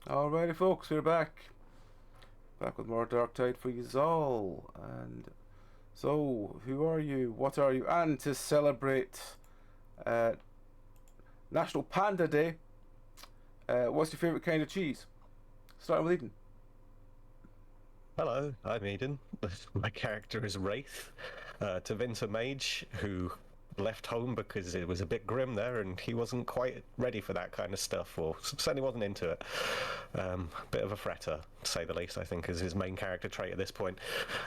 Alrighty, folks, we're back. Back with more Dark Tide for you all. And so, who are you? What are you? And to celebrate National Panda Day, what's your favourite kind of cheese? Starting with Eden. Hello, I'm Eden. My character is Wraith. To Vince, a mage who left home because it was a bit grim there and he wasn't quite ready for that kind of stuff, or certainly wasn't into it. Bit of a fretter, to say the least, I think, is his main character trait at this point.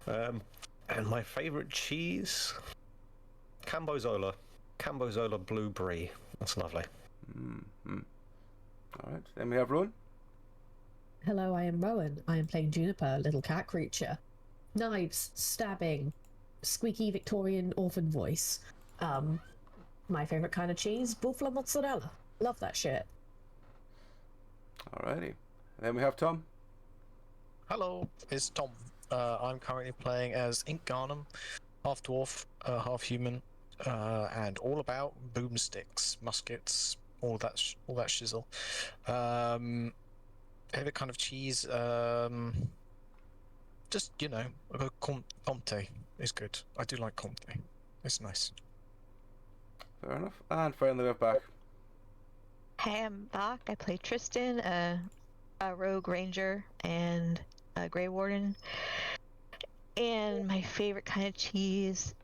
And my favourite cheese? Cambozola. Cambozola Blue Brie. That's lovely. Alright, then we have Rowan. Hello, I am Rowan. I am playing Juniper, little cat creature. Knives, stabbing, squeaky Victorian orphan voice. My favourite kind of cheese, buffalo mozzarella. Love that shit. Alrighty. And then we have Tom. Hello, it's Tom. I'm currently playing as Ink Garnham, half dwarf, half human, and all about boomsticks, muskets, all that shizzle. Favorite kind of cheese, just Comte is good. I do like Comte. It's nice. Fair enough. And finally we have back. Hey, I'm Bach. I play Tristan, a rogue ranger and a Grey Warden. And my favorite kind of cheese,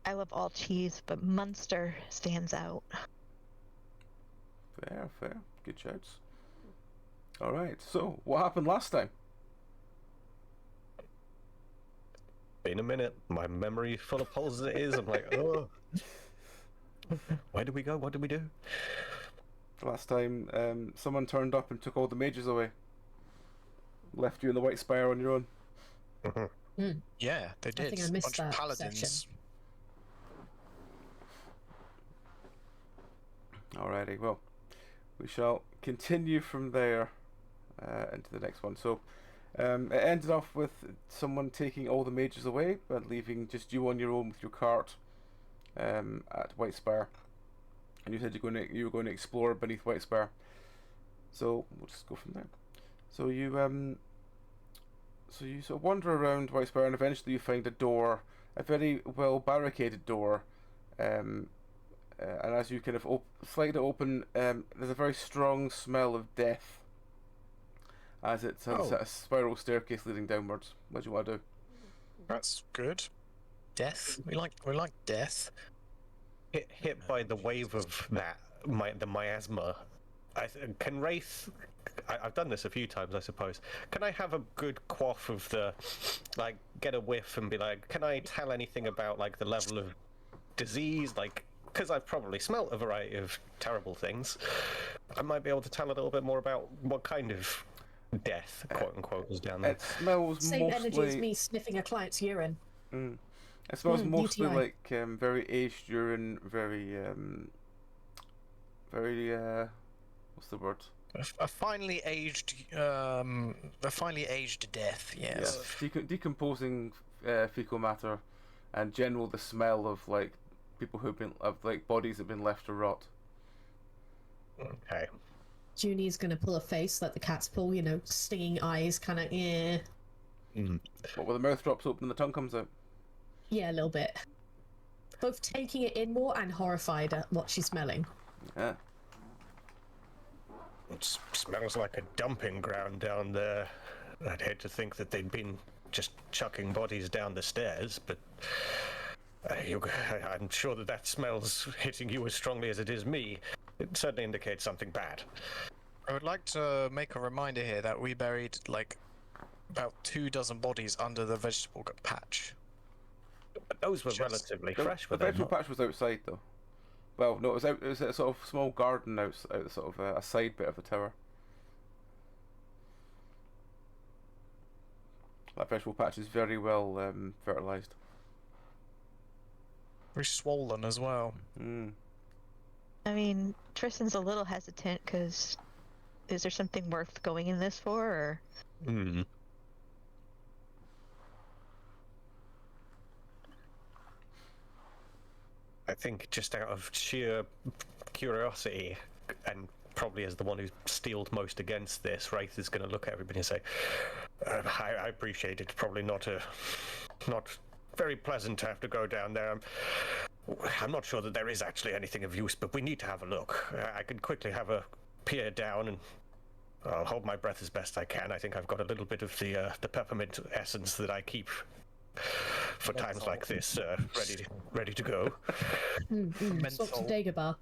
I love all cheese, but Munster stands out. Fair. Good shouts. Alright, so what happened last time? Been a minute. My memory full of holes as it is. I'm like, oh. Where did we go? What did we do? Last time, someone turned up and took all the mages away. Left you in the White Spire on your own. Yeah, they did. I think I missed Bunch of that paladins. section. Alrighty, well, we shall continue from there into the next one. So, it ended off with someone taking all the mages away and leaving just you on your own with your cart at White Spire. And you said you were going to explore beneath White Spire. So we'll just go from there. So you sort of wander around White Spire, and eventually you find a door, a very well barricaded door. And as you kind of slide it open, there's a very strong smell of death, as it's a spiral staircase leading downwards. What do you want to do? That's good. Death. We like death. Hit by the wave of the miasma. Can Wraith... I've done this a few times, I suppose. Can I have a good quaff of get a whiff and be like, can I tell anything about, the level of disease? Because I've probably smelt a variety of terrible things, I might be able to tell a little bit more about what kind of death, quote-unquote, was down there. It smells Same mostly... energy as me sniffing a client's urine. It smells mostly UTI. like very aged urine, very what's the word? A finely aged death. Yes. Yeah, decomposing fecal matter, and general the smell of people who've been bodies that have been left to rot. Okay. Junie's gonna pull a face like the cats pull, stinging eyes, kind of, What, where the mouth drops open and the tongue comes out? Yeah, a little bit. Both taking it in more and horrified at what she's smelling. Yeah. It smells like a dumping ground down there. I'd hate to think that they'd been just chucking bodies down the stairs, but I'm sure that smells hitting you as strongly as it is me. It certainly indicates something bad. I would like to make a reminder here that we buried about 24 bodies under the vegetable patch. But those were relatively fresh, The were they vegetable not? patch was outside though. Well, no, it was out. It was a sort of small garden out sort of a side bit of the tower. That vegetable patch is very well fertilised. Very swollen as well. I mean, Tristan's a little hesitant because is there something worth going in this for, or? I think just out of sheer curiosity and probably as the one who's steeled most against this, Wraith is going to look at everybody and say, I appreciate it. Probably not very pleasant to have to go down there. I'm not sure that there is actually anything of use, but we need to have a look. I can quickly have a peer down, and I'll hold my breath as best I can. I think I've got a little bit of the peppermint essence that I keep for times like this, ready to go. Swap to Dagobah.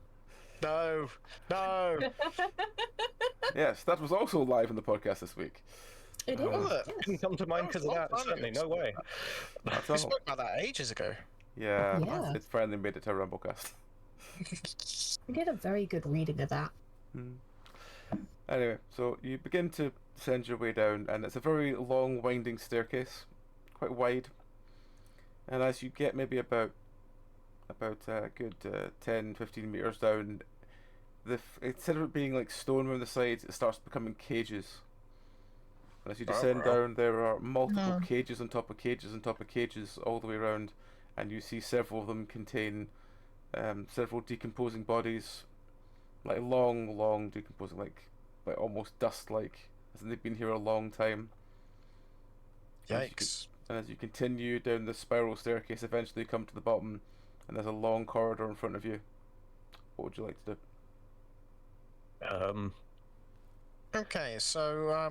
No. Yes, that was also live in the podcast this week. It is. Was it? Yes. Didn't come to mind because of that. Certainly, no way. That's We all. spoke about that ages ago. Yeah, Yeah. it's finally made it to a Rumblecast. We did a very good reading of that. Anyway, so you begin to descend your way down, and it's a very long, winding staircase, quite wide. And as you get maybe about a good 10, 15 meters down, instead of it being like stone around the sides, it starts becoming cages. And as you descend down, there are multiple cages on top of cages on top of cages all the way around, and you see several of them contain several decomposing bodies, like long decomposing, like almost dust-like, as in they've been here a long time. Yikes. And as you continue down the spiral staircase, eventually you come to the bottom, and there's a long corridor in front of you. What would you like to do? Okay, so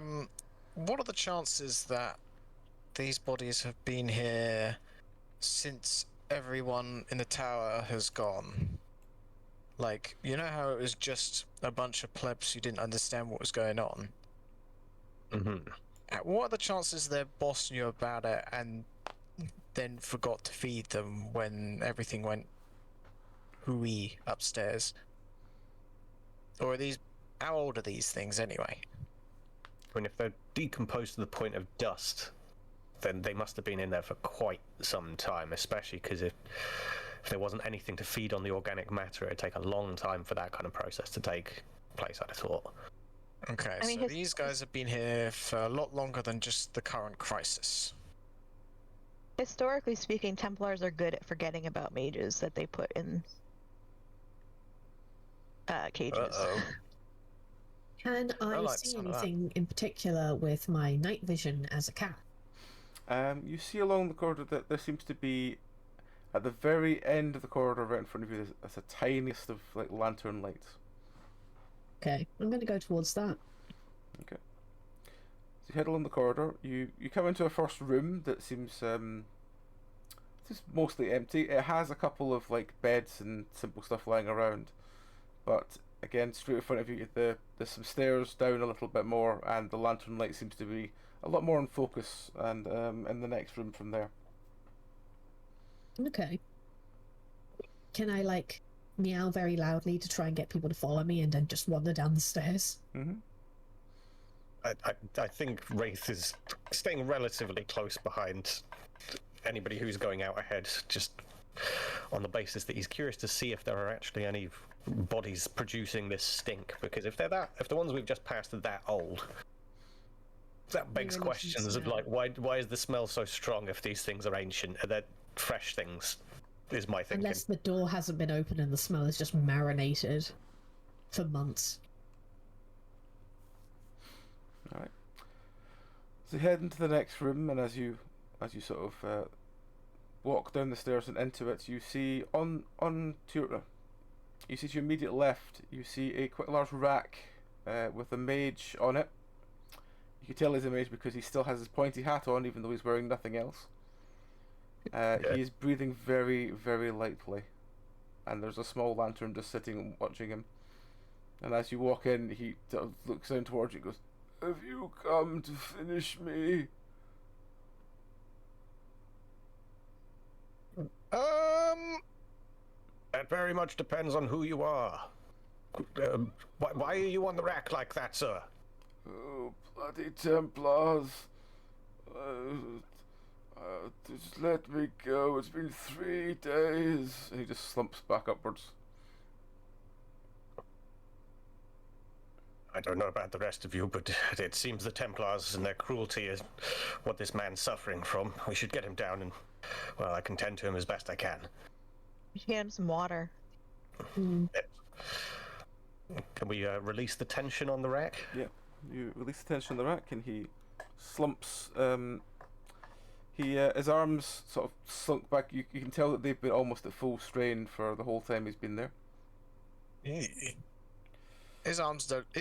what are the chances that these bodies have been here since everyone in the tower has gone? Like, you know how it was just a bunch of plebs who didn't understand what was going on? What are the chances their boss knew about it and then forgot to feed them when everything went hooey upstairs? Or are these... How old are these things anyway? I mean, if they're decomposed to the point of dust, then they must have been in there for quite some time, especially because if there wasn't anything to feed on the organic matter, it'd take a long time for that kind of process to take place, I'd have thought. Okay, I mean, so these guys have been here for a lot longer than just the current crisis. Historically speaking, Templars are good at forgetting about mages that they put in cages. Uh-oh. Can I like see some of that. anything in particular with my night vision as a cat? You see along the corridor that there seems to be, at the very end of the corridor right in front of you, there's a tiniest of like lantern lights. Okay, I'm going to go towards that. Okay. So you head along the corridor. You come into a first room that seems just mostly empty. It has a couple of like beds and simple stuff lying around, but again, straight in front of you, there's some stairs down a little bit more, and the lantern light seems to be a lot more in focus. And in the next room from there. Okay. Can I, like, meow very loudly to try and get people to follow me and then just wander down the stairs? Mm-hmm. I think Wraith is staying relatively close behind anybody who's going out ahead, just on the basis that he's curious to see if there are actually any bodies producing this stink. Because if the ones we've just passed are that old, that begs really questions of smell. like why is the smell so strong if these things are ancient? Are they fresh things? Is my thinking. Unless the door hasn't been opened and the smell is just marinated for months. All right. So you head into the next room, and as you sort of walk down the stairs and into it, you see to your immediate left, you see a quite large rack with a mage on it. You can tell he's a mage because he still has his pointy hat on, even though he's wearing nothing else. He is breathing very, very lightly, and there's a small lantern just sitting and watching him. And as you walk in, he sort of looks down towards you and goes, "Have you come to finish me?" That very much depends on who you are. Why are you on the rack like that, sir? Oh, bloody Templars. Just let me go. It's been 3 days. And he just slumps back upwards. I don't know about the rest of you, but it seems the Templars and their cruelty is what this man's suffering from. We should get him down and, well, I can tend to him as best I can. You should get him some water. Can we release the tension on the rack? Yeah, you release the tension on the rack, and he slumps. His arms sort of slunk back. You can tell that they've been almost at full strain for the whole time he's been there. His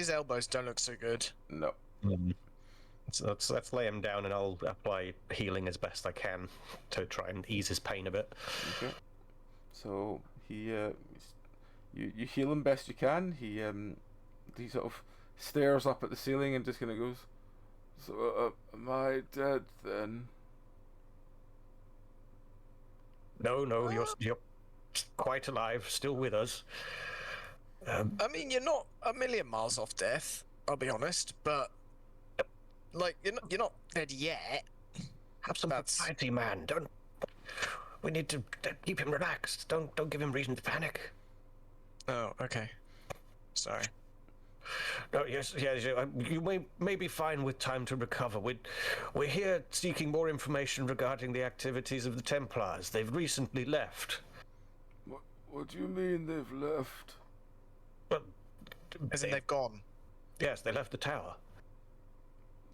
elbows don't look so good. No. So let's lay him down, and I'll apply healing as best I can to try and ease his pain a bit. Okay. So you heal him best you can. He sort of stares up at the ceiling and just kind of goes, "So am I dead then?" No, you're quite alive, still with us. I mean, you're not a million miles off death. I'll be honest, but like you're not dead yet. Have some propriety, man. Don't. We need to keep him relaxed. Don't give him reason to panic. Oh, okay. Sorry. No, yes. You may be fine with time to recover. We're here seeking more information regarding the activities of the Templars. They've recently left. What do you mean they've left? Well, As in they've gone. Yes, they left the tower.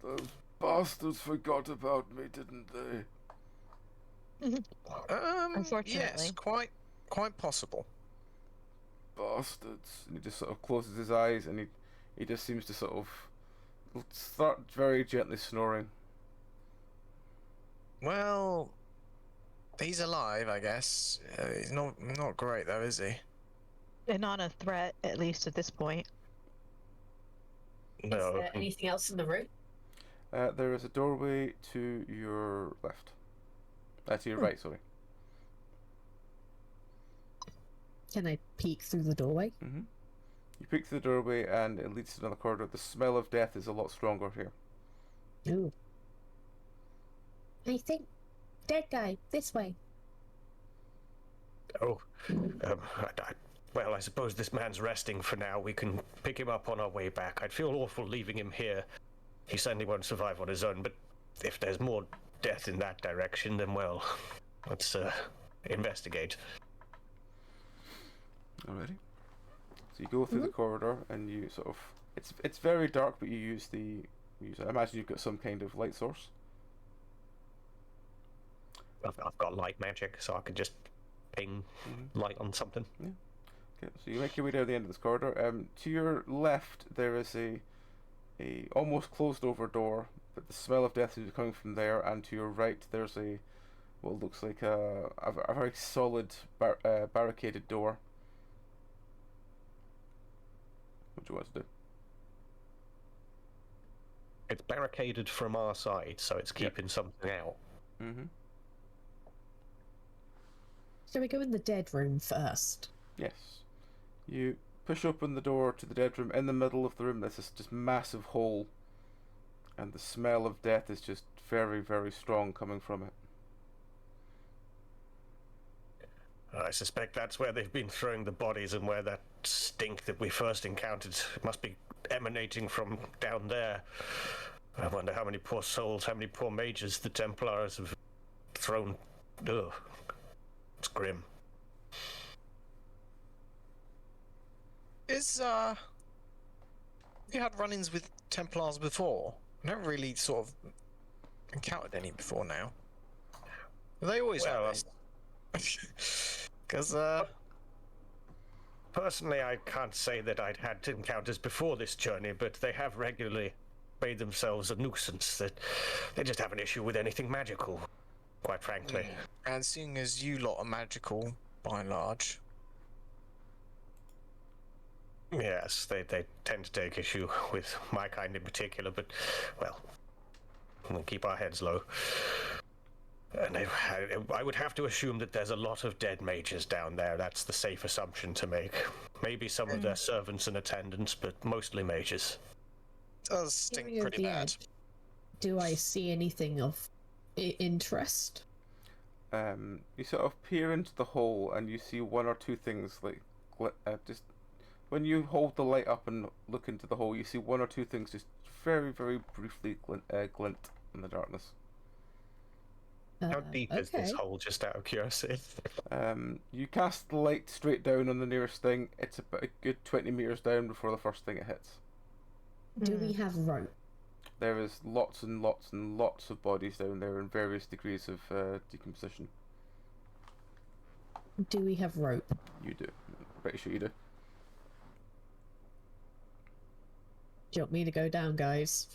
Those bastards forgot about me, didn't they? Unfortunately. Yes, quite possible. Bastards. And he just sort of closes his eyes, and he just seems to sort of start very gently snoring. Well, he's alive, I guess. He's not great though, is he? And not a threat, at least at this point. Is No. there anything else in the room? There is a doorway to your left. To your right, sorry. Can I peek through the doorway? Mm-hmm. You peek through the doorway, and it leads to another corridor. The smell of death is a lot stronger here. Ooh. I think dead guy this way. Oh, well, I suppose this man's resting for now. We can pick him up on our way back. I'd feel awful leaving him here. He certainly won't survive on his own, but if there's more death in that direction, then well, let's investigate. Alrighty. So you go through the corridor, and you sort of it's very dark, but you use I imagine you've got some kind of light source. I've got light magic, so I could just ping light on something. Okay, so you make your way down the end of this corridor. To your left, there is a almost closed over door, but the smell of death is coming from there. And to your right, there's what looks like a very solid barricaded door. What do you want to do? It's barricaded from our side, so it's keeping something out. Mm-hmm. Shall we go in the dead room first? Yes. You push open the door to the dead room. In the middle of the room, there's this just massive hole, and the smell of death is just very, very strong coming from it. I suspect that's where they've been throwing the bodies, and where that stink that we first encountered must be emanating from down there. I wonder how many poor souls, how many poor mages the Templars have thrown. Ugh. It's grim. You had run-ins with Templars before? I never really sort of encountered any before now. They always have this. Because, Personally, I can't say that I'd had encounters before this journey, but they have regularly made themselves a nuisance. That they just have an issue with anything magical, quite frankly. And seeing as you lot are magical, by and large. Yes, they tend to take issue with my kind in particular, but, well, we'll keep our heads low. And I would have to assume that there's a lot of dead mages down there. That's the safe assumption to make. Maybe some of their servants and attendants, but mostly mages. It does stink Hearing of pretty the bad. edge, do I see anything of interest? You sort of peer into the hole, and you see one or two things like just when you hold the light up and look into the hole, you see one or two things just very, very briefly glint in the darkness. How deep is this okay. hole, just out of curiosity? You cast the light straight down on the nearest thing. It's about a good 20 meters down before the first thing it hits. Do we have rope? There is lots and lots and lots of bodies down there in various degrees of decomposition. Do we have rope? You do. Pretty sure you do. Do you want me to go down, guys?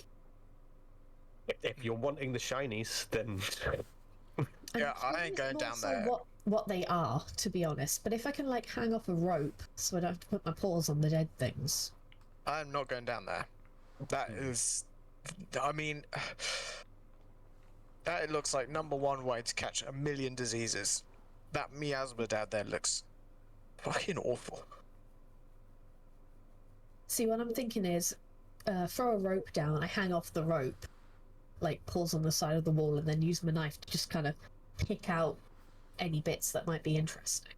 If you're wanting the shinies, then Yeah, I ain't curious going more down so there. What they are, to be honest. But if I can like hang off a rope, so I don't have to put my paws on the dead things. I'm not going down there. That is, I mean, that looks like number one way to catch a million diseases. That miasma down there looks fucking awful. See, what I'm thinking is, throw a rope down. I hang off the rope, like paws on the side of the wall, and then use my knife to just kind of pick out any bits that might be interesting.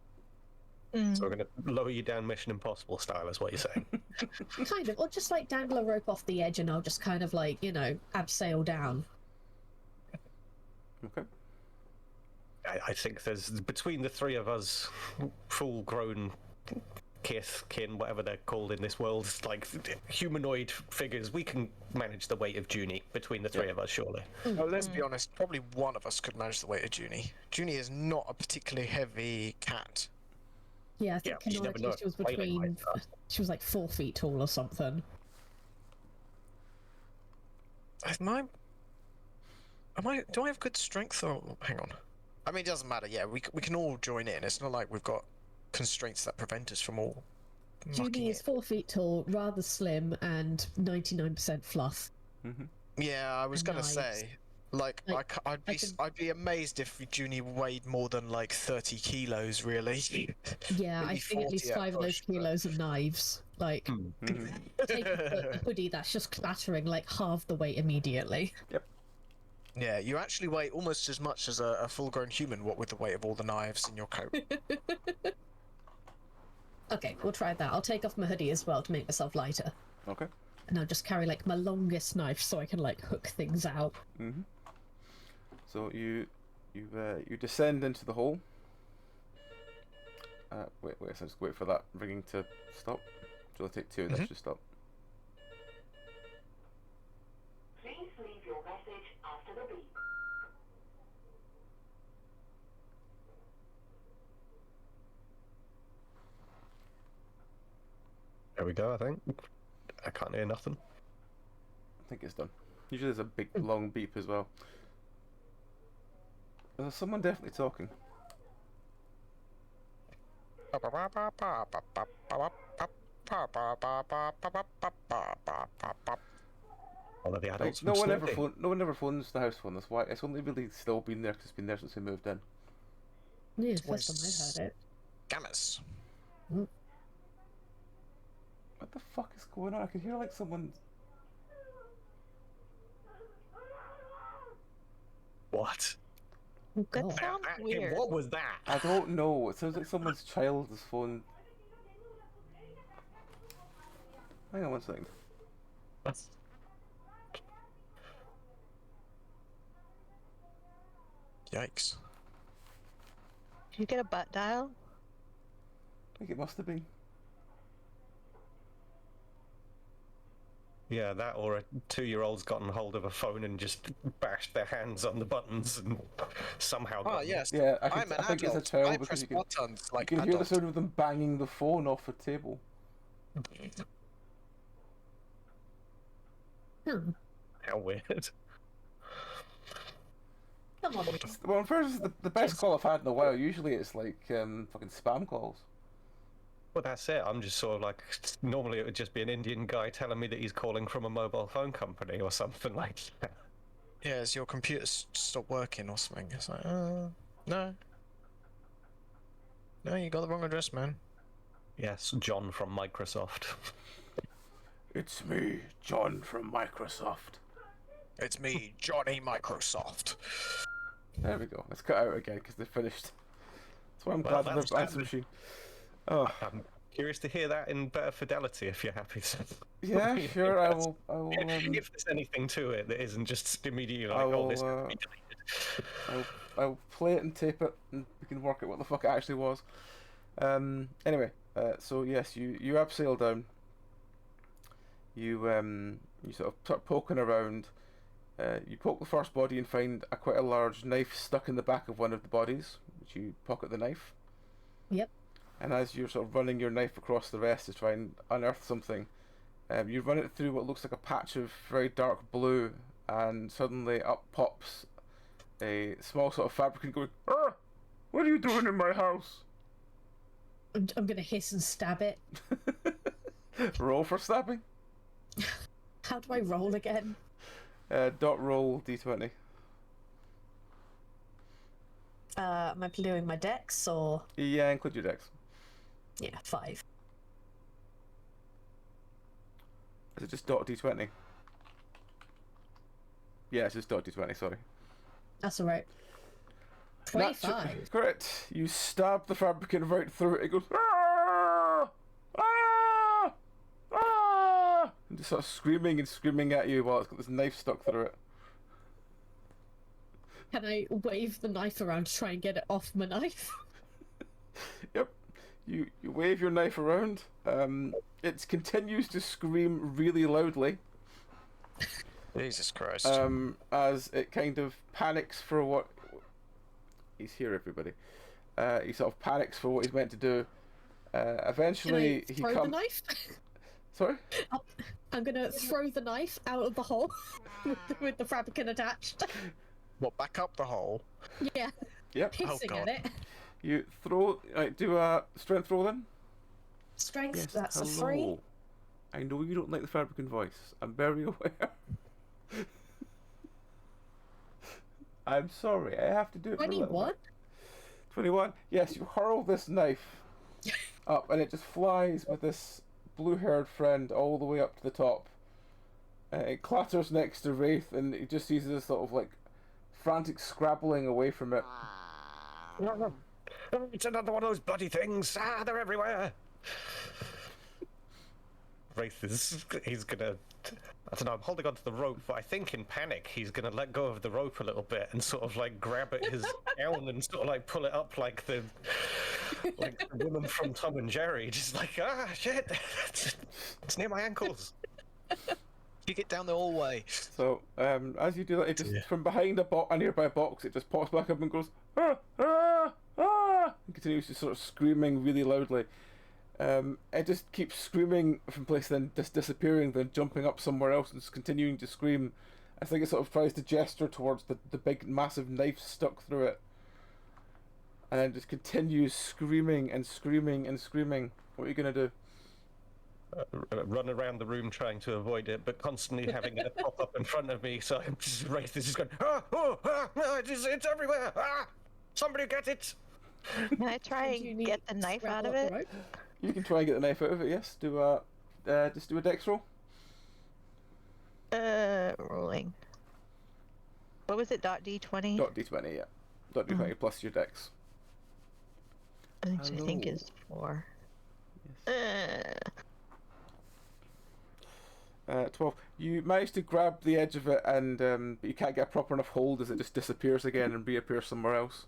so we're going to lower you down Mission Impossible style, is what you're saying. Kind of, or just like dangle a rope off the edge, and I'll just kind of like, you know, abseil down. Okay. I think there's, between the three of us, full-grown kin, whatever they're called in this world, like humanoid figures, we can manage the weight of Junie between the three of us, surely. Well, let's be honest, probably one of us could manage the weight of Junie. Junie is not a particularly heavy cat. Yeah, I think Yeah, you never canonically know she was if Wayland between. might start. She was like 4 feet tall or something. Do I have good strength or hang on? I mean, it doesn't matter. Yeah, we can all join in. It's not like we've got constraints that prevent us from all mucking Judy is it. 4 feet tall, rather slim, and 99% fluff. Yeah, I was gonna Knives. say, like, Like, I'd be amazed if Junie weighed more than like 30 kilos, really. Yeah, I Maybe think at 40 least at 5 of those push, but- kilos of knives. Like, take a hoodie that's just clattering like half the weight immediately. Yeah, you actually weigh almost as much as a full-grown human. What with the weight of all the knives in your coat. Okay, we'll try that. I'll take off my hoodie as well to make myself lighter. Okay. And I'll just carry like my longest knife so I can like hook things out. So you descend into the hole. Wait, so just wait for that ringing to stop. So I'll take 2, that should stop. Please leave your message after the beep. There we go, I think. I can't hear nothing. I think it's done. Usually there's a big long beep as well. There's someone definitely talking. One of the adults No from one ever Snoopy. no one ever phones the house phone. That's why it's only really still been there because it's been there since we moved in. Yeah, it's the first time I've heard it. Gammas. What the fuck is going on? I can hear like someone. What? Oh, That God. sounds weird. What was that? I don't know. It sounds like someone's child's phone. Hang on 1 second. Yikes. Did you get a butt dial? I think it must have been. Yeah, that or a 2-year-old's gotten hold of a phone and just bashed their hands on the buttons and somehow got Oh them. yes. Yeah, I'm an I think adult. it's a child I because press you can, buttons like you can hear the adult. sound of them banging the phone off a table. Hmm. How weird. Come on. Well, first, the best call I've had in a while. Usually it's like fucking spam calls. Well, that's it. I'm just sort of like, normally it would just be an Indian guy telling me that he's calling from a mobile phone company or something like that. Yeah, has your computer stopped working or something? It's like, no. No, you got the wrong address, man. Yes, John from Microsoft. It's me, John from Microsoft. It's me, Johnny Microsoft. There we go. Let's cut out again because they finished. That's why I'm Well, glad that's of the answer machine. Oh, I'm curious to hear that in better fidelity if you're happy to. yeah, sure. I will. If there's anything to it that isn't just immediately like, I oh, this will, has to be deleted. I'll play it and tape it, and we can work out what the fuck it actually was. Anyway, so yes, you abseil down. You sort of start poking around. You poke the first body and find quite a large knife stuck in the back of one of the bodies, which you pocket the knife. Yep. And as you're sort of running your knife across the rest to try and unearth something, you run it through what looks like a patch of very dark blue, and suddenly up pops a small sort of fabricant going, "Ah! What are you doing in my house?" I'm gonna hiss and stab it. Roll for stabbing. How do I roll again? Dot roll d20. Am I doing my dex or? Yeah, include your dex. Yeah, 5. Is it just dot d20? Yeah, it's just dot d20, sorry. That's alright. 25. Correct. You stab the fabricant right through it. It goes, "Ah! Ah! Ah!" and just starts screaming and screaming at you while it's got this knife stuck through it. Can I wave the knife around to try and get it off my knife? Yep. You wave your knife around. It continues to scream really loudly. Jesus Christ. As it kind of panics for what... He's here, everybody. He sort of panics for what he's meant to do. Eventually, Can I throw the knife? Sorry? I'm gonna throw the knife out of the hole with the fabricant attached. What, back up the hole? Yeah. Yep. Hissing God. at it. You throw... Right, do a strength roll then. Strength, Yes, that's hello. a 3. I know you don't like the fabricant voice. I'm very aware. I'm sorry, I have to do it for a little 21? bit. 21? Yes, you hurl this knife up and it just flies with this blue-haired friend all the way up to the top. It clatters next to Wraith and he just sees this sort of like frantic scrabbling away from it. It's another one of those bloody things. They're everywhere. Wraith he's gonna... I don't know, I'm holding onto the rope, but I think in panic he's gonna let go of the rope a little bit and sort of like grab at his gown and sort of like pull it up like the woman from Tom and Jerry, just like, shit, it's near my ankles. You get down the hallway. So, as you do that, it just, from behind a nearby box, it just pops back up and goes, "Ah! Ah! Ah!" and continues to sort of screaming really loudly. It just keeps screaming from place, then just disappearing, then jumping up somewhere else and just continuing to scream. I think it sort of tries to gesture towards the big, massive knife stuck through it. And then just continues screaming and screaming and screaming. What are you going to do? Run around the room trying to avoid it, but constantly having it pop up in front of me, so I'm just Wraith is just going, it's everywhere! Somebody get it! Can I try and get the knife out of it? You can try and get the knife out of it, yes. Just do a dex roll. Rolling. What was it? Dot D20? Dot d20, yeah. Dot d20 plus your dex. Which I think is 4. Yes. 12. You manage to grab the edge of it, and but you can't get a proper enough hold as it just disappears again and reappears somewhere else.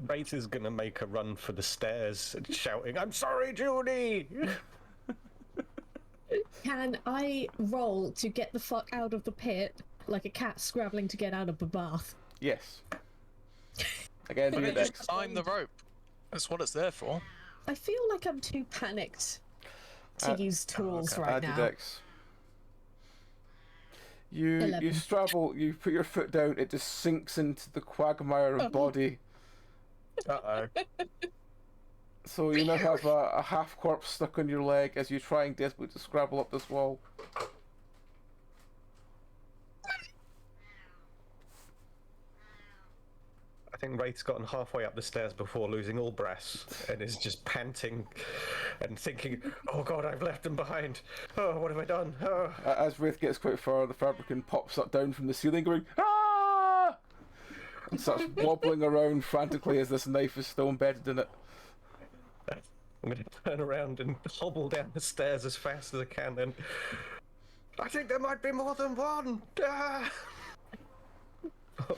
Wraith is gonna make a run for the stairs, shouting, "I'm sorry, Judy!" Can I roll to get the fuck out of the pit like a cat scrabbling to get out of the bath? Yes. Again, do your Just dex. climb the rope. That's what it's there for. I feel like I'm too panicked to use tools right Add your now. dex. You 11. straddle, you put your foot down, it just sinks into the quagmire of body. Uh-oh. So you now have a half corpse stuck on your leg as you're trying desperately to scrabble up this wall. I think Wraith's gotten halfway up the stairs before losing all breath and is just panting and thinking, "Oh God, I've left him behind. Oh, what have I done? Oh." As Wraith gets quite far, the fabricant pops up down from the ceiling going, "Ah!" and starts wobbling around frantically as this knife is still embedded in it. I'm going to turn around and hobble down the stairs as fast as I can and I think there might be more than one. Ah!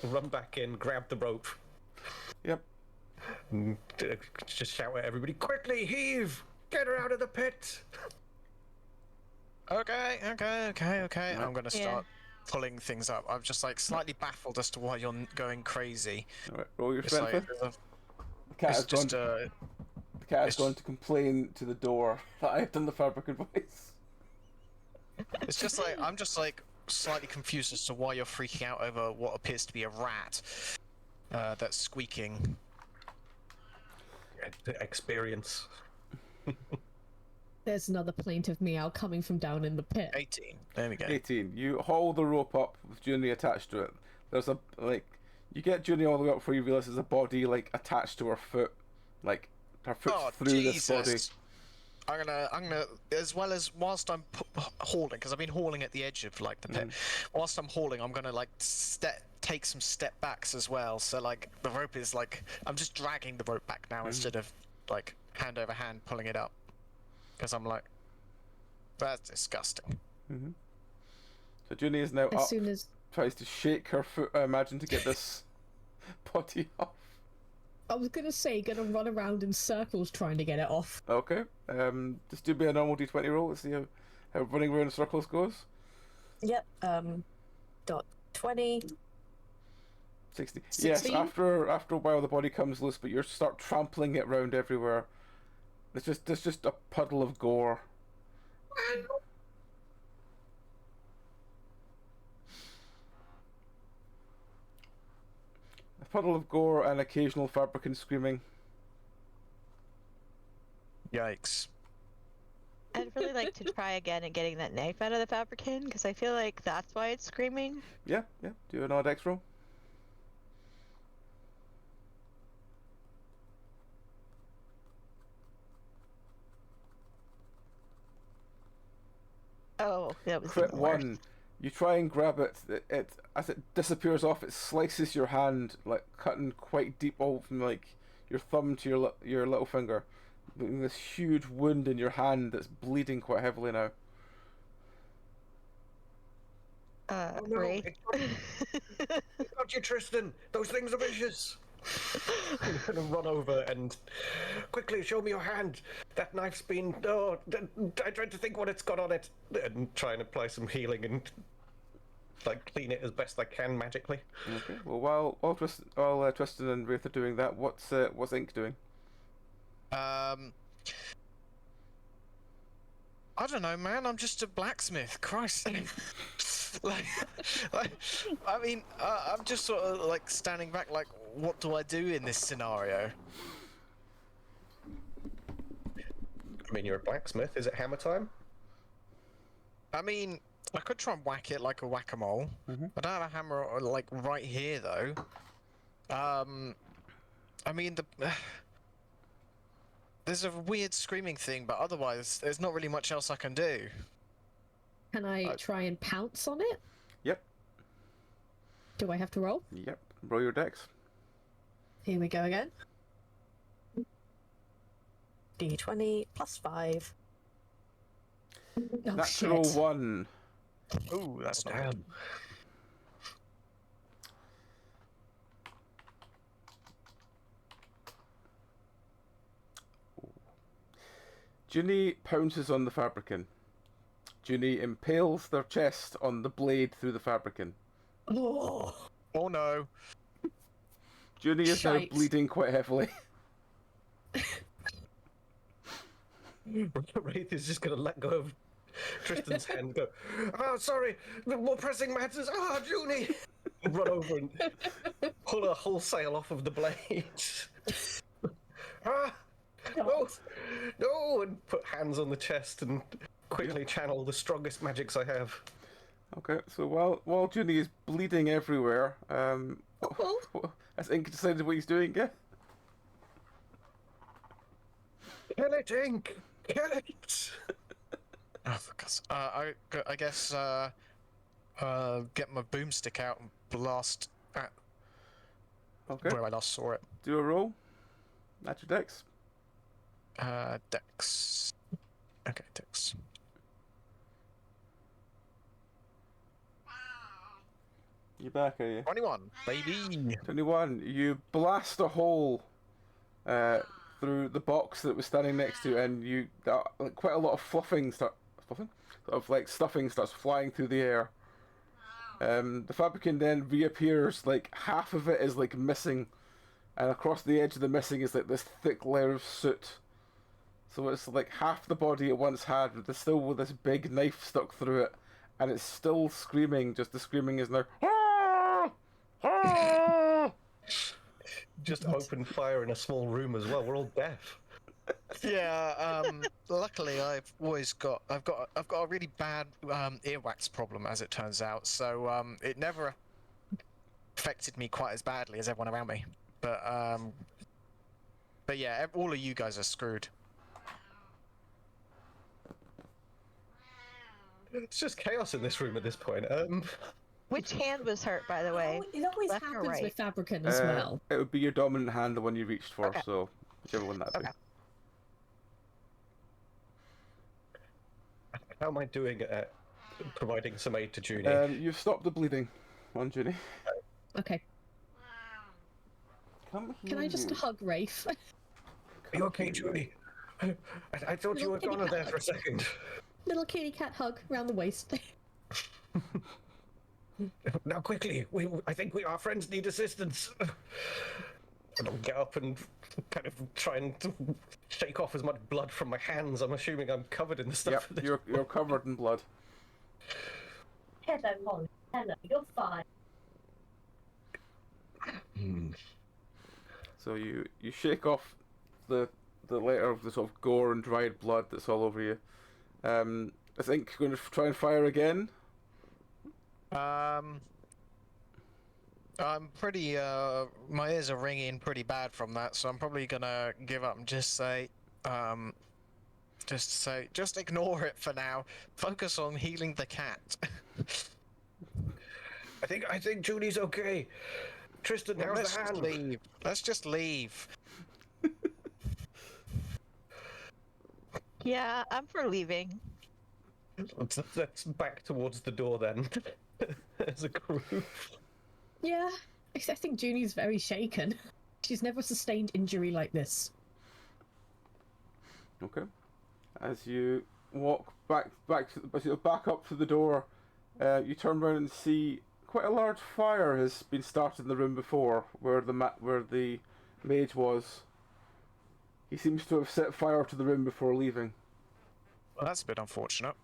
Run back in, grab the rope, Yep. and just shout at everybody, quickly heave! Get her out of the pit! Okay. Right. I'm gonna Yeah. start pulling things up. I'm just like slightly baffled as to why you're going crazy. All right. Roll your It's strength. like Then. The cat has it's just gone. The cat has it's- gone to complain to the door that I've done the fabric voice. it's just like I'm just like slightly confused as to why you're freaking out over what appears to be a rat that's squeaking. Experience. There's another plaintive meow coming from down in the pit. 18. There we go. 18. You haul the rope up with Junie attached to it. There's a you get Junie all the way up before you realise there's a body attached to her foot, her foot's Oh through this body. Jesus! I'm gonna, as well as whilst I'm hauling, because I've been hauling at the edge of the pit. Whilst I'm hauling, I'm gonna take some step backs as well. So the rope is I'm just dragging the rope back now instead of hand over hand pulling it up, because I'm that's disgusting. So Junie is now As up, soon as tries to shake her foot, I imagine, to get this body off. I was gonna say, gonna run around in circles trying to get it off. Okay. Just do me a normal d20 roll. Let's see how running around in circles goes. Yep. Dot 20. 60. Yes, 16? after a while the body comes loose, but you start trampling it around everywhere. There's just a puddle of gore. A puddle of gore and occasional fabricant screaming. Yikes! I'd really like to try again at getting that knife out of the fabricant, because I feel like that's why it's screaming. Yeah. Do an odd X roll. Oh, that was Crit even worse. 1. You try and grab it. It as it disappears off, it slices your hand, cutting quite deep from your thumb to your little finger, leaving this huge wound in your hand that's bleeding quite heavily now. no, Ray. Got you, Tristan! Those things are vicious! I'm gonna run over and quickly show me your hand. That knife's been. Oh, I tried to think what it's got on it, and try and apply some healing and clean it as best I can magically. Okay. Well, while Tristan and Wraith are doing that, what's Ink doing? I don't know, man. I'm just a blacksmith. Christ. I mean, I'm just sort of standing back. What do I do in this scenario? I mean, you're a blacksmith. Is it hammer time? I mean, I could try and whack it like a whack-a-mole. I don't have a hammer right here though. I mean there's a weird screaming thing, but otherwise there's not really much else I can do. Can I try and pounce on it? Yep. Do I have to roll? Yep. Roll your dex. Here we go again. D20 plus 5. Oh, Natural shit. 1. Ooh, that's not Damn. Junie pounces on the fabricant. Junie impales their chest on the blade through the fabricant. Oh, Oh no. Junie is now Shite. bleeding quite heavily. Wraith is just gonna let go of Tristan's hand and go, oh, sorry, more pressing matters. Ah, Junie! Run over and pull a wholesale off of the blade. No! No! And put hands on the chest and quickly channel the strongest magics I have. Okay, so while Junie is bleeding everywhere, has Ink decided what he's doing? Yeah. Kill it, Ink! Kill it! Oh, for God's... I guess get my boomstick out and blast at Okay. where I last saw it. Do a roll. That's your dex. Dex. Okay, Dex. You back, are you? 21, baby. 21. You blast a hole through the box that was standing next to you, and like, quite a lot of stuffing starts flying through the air. The fabricant then reappears, like half of it is like missing, and across the edge of the missing is like this thick layer of soot. So it's like half the body it once had, but it's still with this big knife stuck through it, and it's still screaming. Just the screaming is now. "Ah! Ah!" Just open fire in a small room as well. We're all deaf. Yeah. Luckily, I've got a really bad earwax problem, as it turns out. So it never affected me quite as badly as everyone around me. But yeah, all of you guys are screwed. It's just chaos in this room at this point. Which hand was hurt, by the way? It always Left or happens right? with Fabricant as well. It would be your dominant hand, the one you reached for. Okay. So whichever one that'd Okay. How am I doing at providing some aid to Junie? be. You've stopped the bleeding on Junie. Okay. Come here. Can I just you. hug Rafe? Are you okay, Junie? I thought you were Little gone kitty there for a second. Little kitty cat hug around the waist. Now quickly, I think our friends need assistance. And I'll get up and kind of try and shake off as much blood from my hands. I'm assuming I'm covered in the stuff. Yep, at this you're covered in blood. Hello, Molly. Hello, you're fine. So you shake off the layer of the sort of gore and dried blood that's all over you. I think you're going to try and fire again. I'm pretty, my ears are ringing pretty bad from that, so I'm probably gonna give up and just ignore it for now. Focus on healing the cat. I think Junie's okay. Tristan, how's Let's the just hand? leave. Let's just leave. Yeah, I'm for leaving. Let's back towards the door then. As a group. Yeah, I think Junie's very shaken. She's never sustained injury like this. Okay. As you walk back up to the door, you turn around and see quite a large fire has been started in the room before, where the mage was. He seems to have set fire to the room before leaving. Well, that's a bit unfortunate.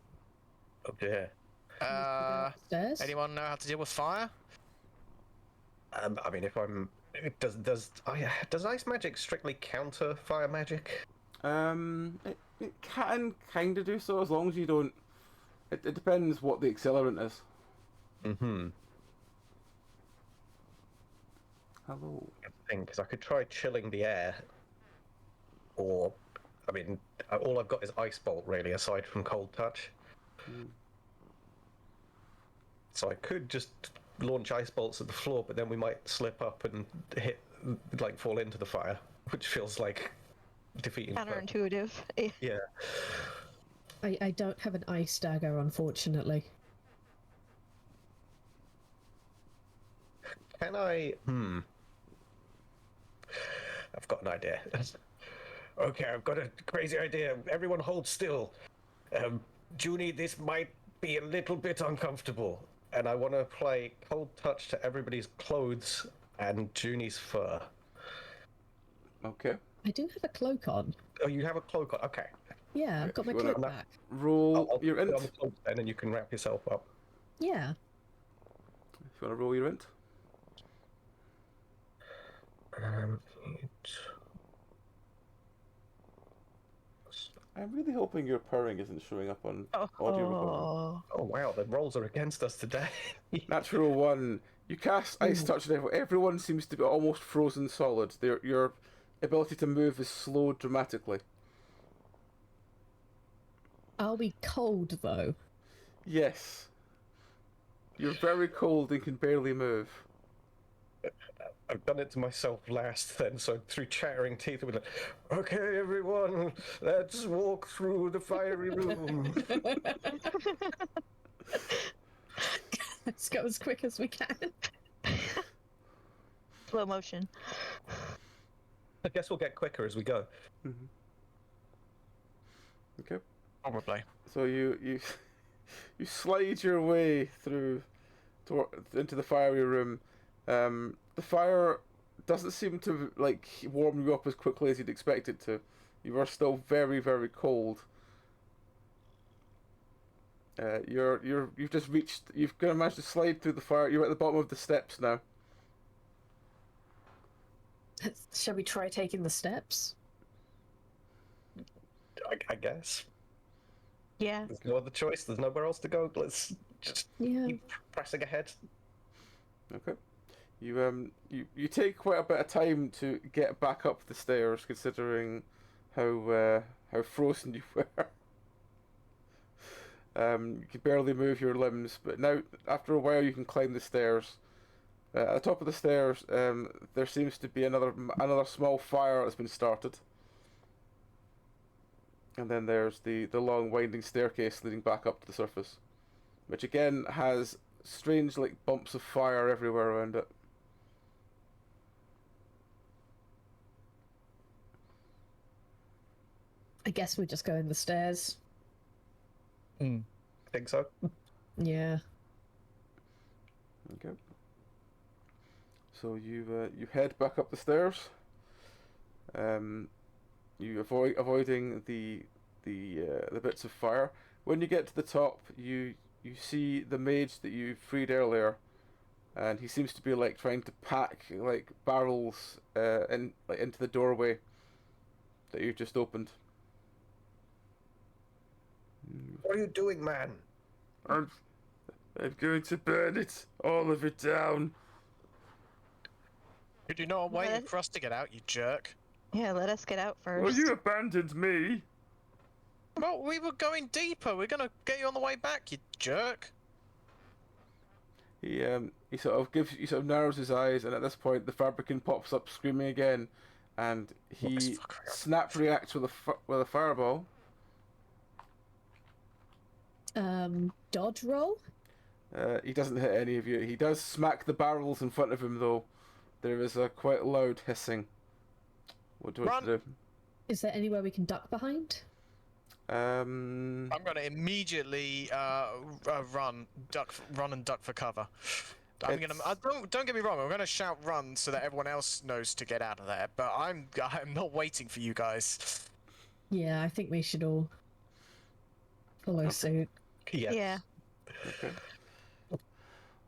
Oh dear. Upstairs. Anyone know how to deal with fire? I mean, does ice magic strictly counter fire magic? It can kind of do so as long as you don't. It depends what the accelerant is. Mm-hmm. Hello. I think because I could try chilling the air, or, I mean, all I've got is ice bolt really, aside from cold touch. So I could just launch ice bolts at the floor, but then we might slip up and fall into the fire, which feels like defeating. Counterintuitive. Yeah. I don't have an ice dagger, unfortunately. Can I? I've got an idea. Okay, I've got a crazy idea. Everyone hold still. Junie, this might be a little bit uncomfortable, and I want to apply cold touch to everybody's clothes and Junie's fur. Okay. I do have a cloak on. Oh, you have a cloak on? Okay. Yeah, I've got my If you wanna- cloak back. Roll I'll your put int. on the cloak then, and you can wrap yourself up. Yeah. If you want to roll your int. I'm really hoping your purring isn't showing up on audio recording. Oh wow, the rolls are against us today. Natural 1. You cast Ice Touch on everyone. Everyone seems to be almost frozen solid. Your ability to move is slowed dramatically. I'll be cold, though. Yes. You're very cold and can barely move. I've done it to myself last then, so through chattering teeth, I'll be like, okay, everyone, let's walk through the fiery room. Let's go go as quick as we can. Slow motion. I guess we'll get quicker as we go. Mhm. Okay. Probably. So you you slide your way through into the fiery room. The fire doesn't seem to like warm you up as quickly as you'd expect it to. You are still very, very cold. You've just reached. You've kind of managed to slide through the fire. You're at the bottom of the steps now. Shall we try taking the steps? I guess. Yeah. There's no other choice. There's nowhere else to go. Let's just Yeah. keep pressing ahead. Okay. You take quite a bit of time to get back up the stairs, considering how frozen you were. You can barely move your limbs, but now after a while you can climb the stairs. At the top of the stairs, there seems to be another small fire that's been started, and then there's the long winding staircase leading back up to the surface, which again has strange like bumps of fire everywhere around it. I guess we just go in the stairs. Think so? Yeah. Okay. So you head back up the stairs. You avoiding the bits of fire. When you get to the top, you see the mage that you freed earlier, and he seems to be like trying to pack like barrels into the doorway that you've just opened. What are you doing, man? I'm going to burn it, all of it down. Did you not waiting What? for us to get out, you jerk? Yeah, let us get out first. Well, you abandoned me. Well, we were going deeper. We're gonna get you on the way back, you jerk. He sort of narrows his eyes, and at this point the fabricant pops up screaming again, and he This fucker. snap reacts with a fireball. Dodge roll? He doesn't hit any of you. He does smack the barrels in front of him, though. There is a quite loud hissing. What do you want to do? Is there anywhere we can duck behind? I'm gonna immediately run and duck for cover. Don't get me wrong. I'm gonna shout run so that everyone else knows to get out of there. But I'm not waiting for you guys. Yeah, I think we should all follow suit. Yes. Yeah. Okay.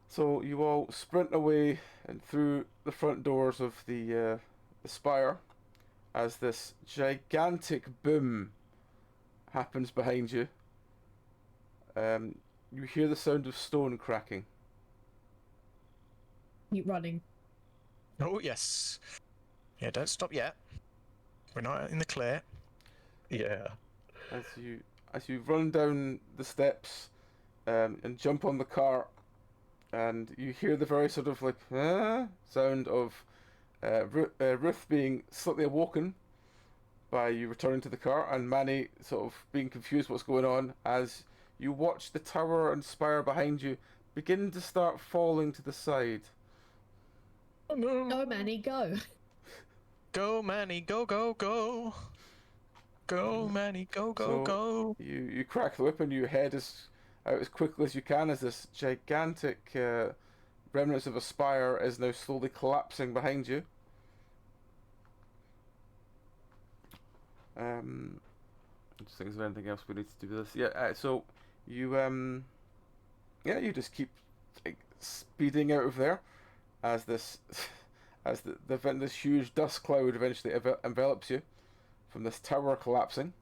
So you all sprint away and through the front doors of the spire, as this gigantic boom happens behind you. You hear the sound of stone cracking. Keep running. Oh yes. Yeah, don't stop yet. We're not in the clear. Yeah. As you run down the steps and jump on the cart, and you hear the very sort of like sound of Ruth being slightly awoken by you returning to the car, and Manny sort of being confused what's going on as you watch the tower and spire behind you begin to start falling to the side. Oh no. Go, Manny, go. Go, Manny, go, go, go. Go, Manny, go, go, So, go. You crack the whip and you head out as quickly as you can as this gigantic remnants of a spire is now slowly collapsing behind you. Just think, is there anything else we need to do with this? Yeah, so you you just keep like, speeding out of there as this this huge dust cloud eventually envelops you from this tower collapsing.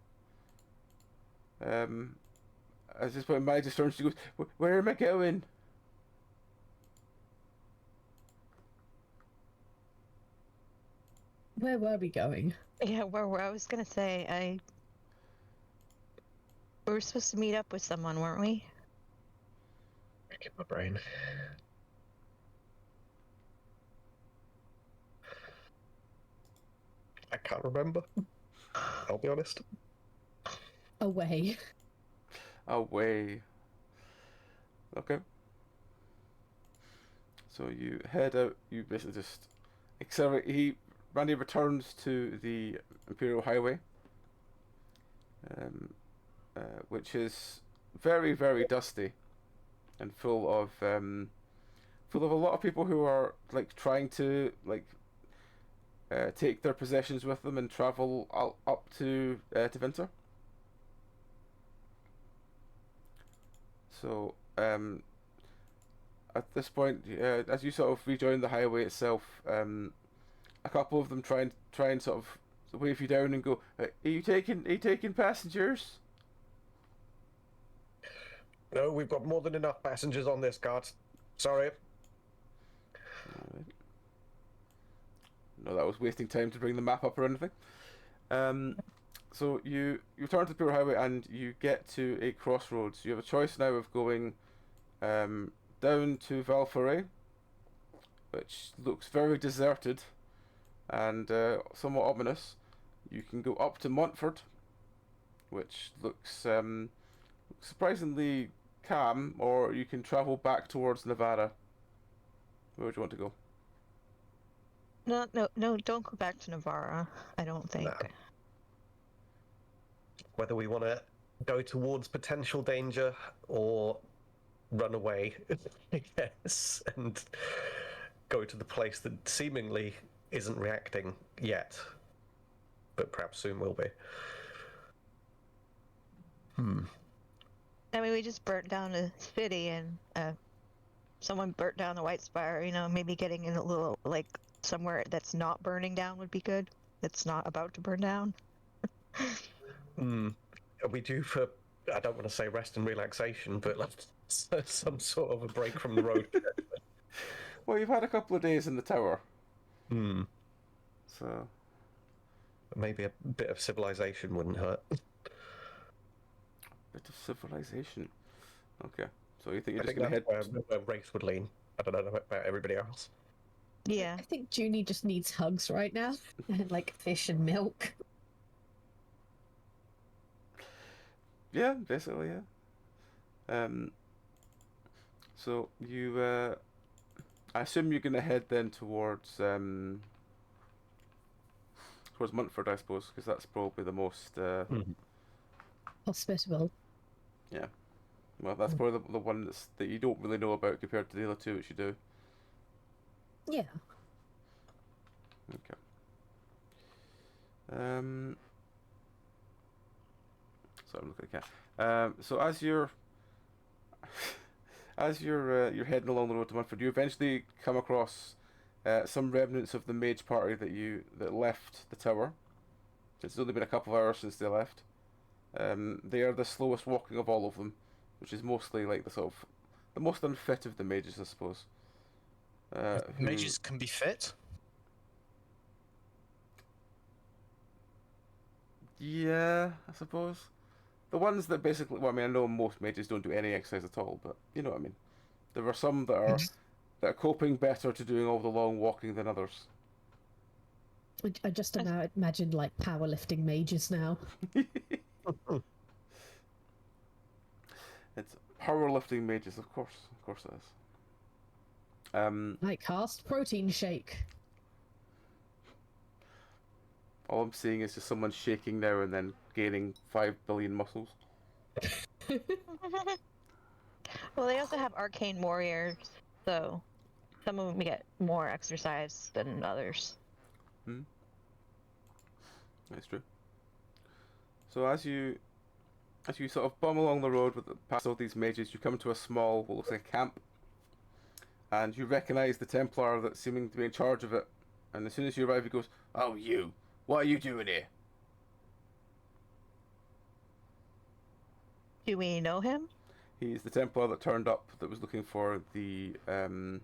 At this point, Mai just turns to you and goes, "Where am I going?" Where were we going? Yeah, where I was gonna say, we were supposed to meet up with someone, weren't we? Get my brain. I can't remember. I'll be honest. Away. Away. Okay. So you head out. You basically just accelerate. Randy returns to the Imperial Highway, um, which is very, very dusty and full of a lot of people who are like trying to take their possessions with them and travel up to Winter. So at this point, as you sort of rejoin the highway itself, a couple of them try and sort of wave you down and go, Are you taking passengers?" No, we've got more than enough passengers on this cart. Sorry. Alright. No, that was wasting time to bring the map up or anything. So you return to the Pure Highway and you get to a crossroads. You have a choice now of going down to Valforay, which looks very deserted and somewhat ominous. You can go up to Montfort, which looks surprisingly calm, or you can travel back towards Nevada. Where would you want to go? No, don't go back to Navarra. I don't think. Nah. Whether we want to go towards potential danger or run away, I guess, and go to the place that seemingly isn't reacting yet, but perhaps soon will be. I mean, we just burnt down a city, and someone burnt down the White Spire. You know, maybe getting in a little like somewhere that's not burning down would be good. That's not about to burn down. Are we due for, I don't want to say rest and relaxation, but like some sort of a break from the road? Well, you've had a couple of days in the tower, so Maybe a bit of civilization wouldn't hurt. bit of civilization. Okay, so you think you're I just think gonna that's head? where Race would lean. I don't know about everybody else. Yeah. I think Junie just needs hugs right now, and like fish and milk. Yeah, basically, yeah. So you, I assume you're gonna head then towards Montfort, I suppose, because that's probably the most. Hospitable. Yeah. Well, that's probably the one that you don't really know about compared to the other two, which you do. Yeah. Okay. So I'm looking at cat. So as you're you're heading along the road to Munford, you eventually come across some remnants of the mage party that left the tower. It's only been a couple of hours since they left. They are the slowest walking of all of them, which is mostly like the most unfit of the mages, I suppose. Mages can be fit. Yeah, I suppose. The ones that basically, well, I mean, I know most mages don't do any exercise at all, but you know what I mean. There are some that are coping better to doing all the long walking than others. I just imagine like powerlifting mages now. It's powerlifting mages, of course it is. I cast protein shake. All I'm seeing is just someone shaking now and then gaining 5 billion muscles. Well, they also have arcane warriors, so some of them get more exercise than others. That's true. So as you sort of bum along the road past all these mages, you come to a small, what looks like a camp, and you recognise the Templar that's seeming to be in charge of it. And as soon as you arrive, he goes, "Oh, you! What are you doing here?" Do we know him? He's the Templar that turned up that was looking for the Valorant,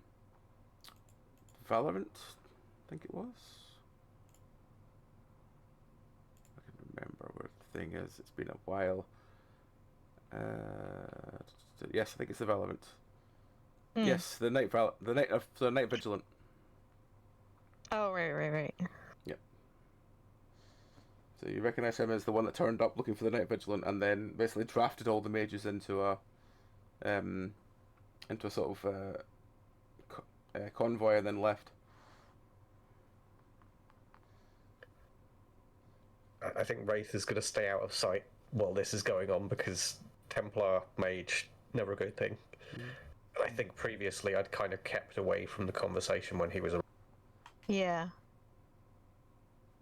I think it was. I can remember where the thing is. It's been a while. Yes, I think it's the Valorant. Yes, the Night Vigilant. Oh, right. Yep. So you recognise him as the one that turned up looking for the Night Vigilant, and then basically drafted all the mages into a sort of convoy and then left. I think Wraith is going to stay out of sight while this is going on because Templar Mage, never a good thing. And I think previously I'd kind of kept away from the conversation when he was around. Yeah.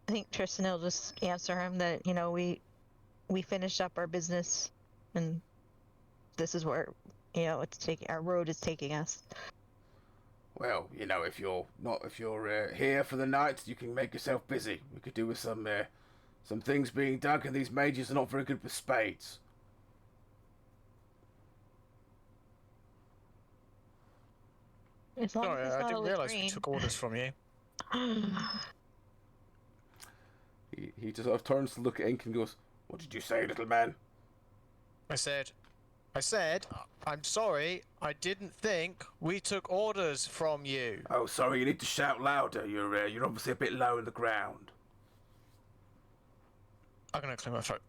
I think Tristan will just answer him that, we finished up our business and this is where, our road is taking us. Well, if you're here for the night, you can make yourself busy. We could do with some things being dug, and these mages are not very good with spades. As long Sorry, as it's I not didn't always realise we green. took orders from you. He just sort of turns to look at Ink and goes, "What did you say, little man?" I said, I'm sorry, I didn't think we took orders from you. Oh, sorry, you need to shout louder. You're obviously a bit low in the ground. I'm gonna clear my throat.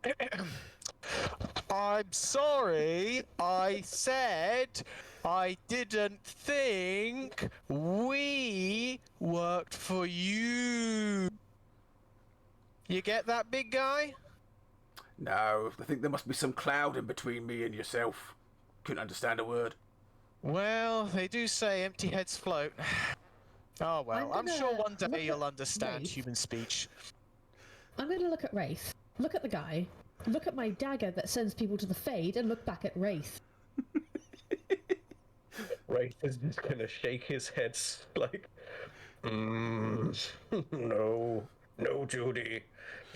I'm sorry, I said I didn't think we worked for you. You get that, big guy? No, I think there must be some cloud in between me and yourself. Couldn't understand a word. Well, they do say empty heads float. Oh well, I'm sure one look day at you'll understand Wraith. human speech. I'm going to look at Wraith, look at the guy, look at my dagger that sends people to the Fade, and look back at Wraith. Wraith is just going to shake his head like, no, Judy,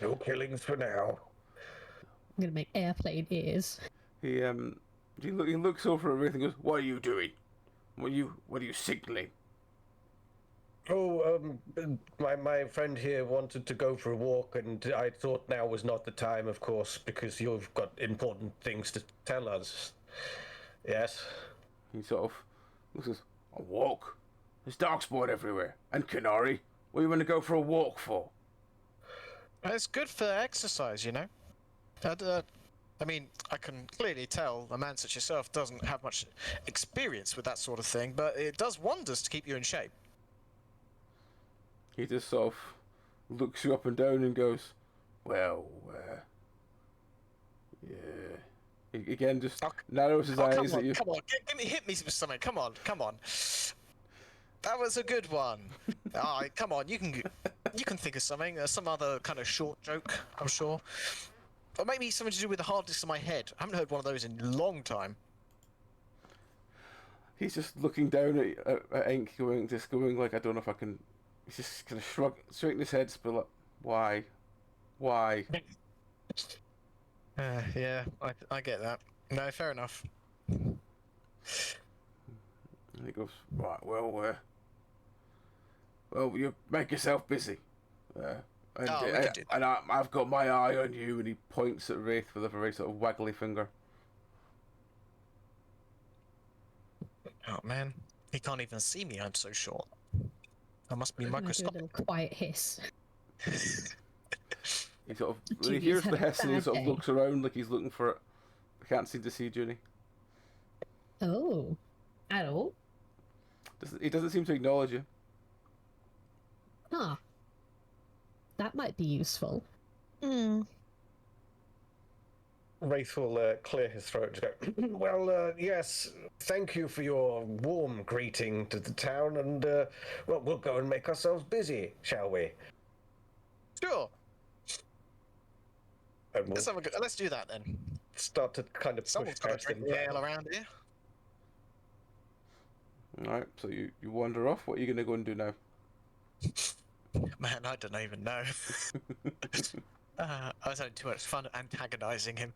no killings for now. I'm going to make airplane ears. He looks over at Wraith and goes, "What are you doing? What are you signaling?" Oh, my friend here wanted to go for a walk, and I thought now was not the time, of course, because you've got important things to tell us. Yes? He sort of looks at us, "A walk? There's darkspawn everywhere. And Canary, what are you going to go for a walk for?" It's good for exercise, you know. I mean, I can clearly tell a man such as yourself doesn't have much experience with that sort of thing, but it does wonders to keep you in shape. He just sort of looks you up and down and goes, "Well, yeah." He again just narrows his eyes at you. Come on, hit me with something. Come on. That was a good one. Come on, you can think of something. Some other kind of short joke, I'm sure. Or maybe something to do with the hard disk in my head. I haven't heard one of those in a long time. He's just looking down at Ink, going like, "I don't know if I can." He's just kind of shaking his head, but like, why? Yeah, I get that. No, fair enough. And he goes, "Right, well, you make yourself busy. And I've got my eye on you." And he points at Wraith with a very sort of waggly finger. Oh man, he can't even see me. I'm so short. I must be I'm gonna do a microscopic. little quiet hiss. He sort of, when he Judy's hears had the a hiss, and he bad sort of day. looks around like he's looking for it. I can't seem to see Judy. Oh, at all? He doesn't seem to acknowledge you. Huh. That might be useful. Wraith will clear his throat and go, "Well, yes, thank you for your warm greeting to the town, and, well, we'll go and make ourselves busy, shall we?" Sure. And we'll Let's do that then. start to kind of Someone's push got to past drink him. the ale around here. Alright, so you wander off. What are you going to go and do now? Man, I don't even know. I was having too much fun antagonizing him.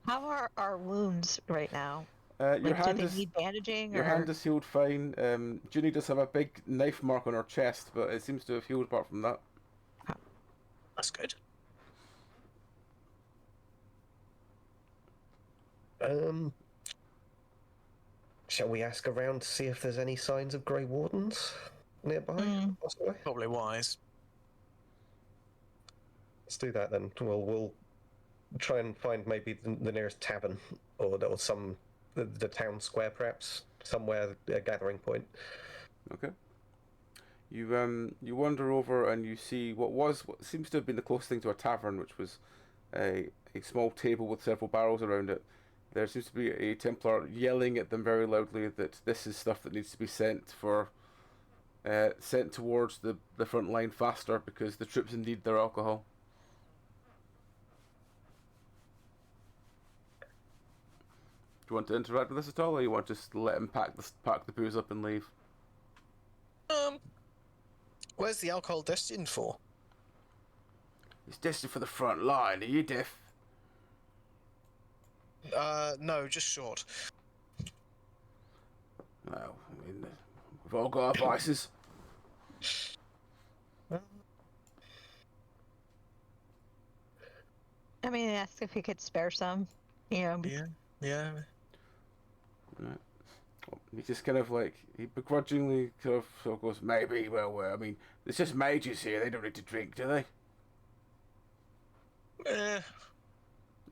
How are our wounds right now? Your Like, do hand they is need bandaging? your or... hand is healed fine. Junie does have a big knife mark on her chest, but it seems to have healed apart from that. That's good. Shall we ask around to see if there's any signs of Grey Wardens nearby, possibly? Probably wise. Let's do that then. We'll try and find maybe the nearest tavern or some the town square, perhaps somewhere a gathering point. Okay. You wander over and you see what seems to have been the closest thing to a tavern, which was a small table with several barrels around it. There seems to be a Templar yelling at them very loudly that this is stuff that needs to be sent towards the front line faster because the troops need their alcohol. Do you want to interact with this at all, or you want to just let him pack the booze up and leave? Where's the alcohol destined for? It's destined for the front line. Are you deaf? No, just short. Well, I mean, we've all got our vices. I mean, I asked if he could spare some. Yeah. Right. He just kind of like, he begrudgingly sort of goes, maybe, well, I mean, there's just mages here, they don't need to drink, do they?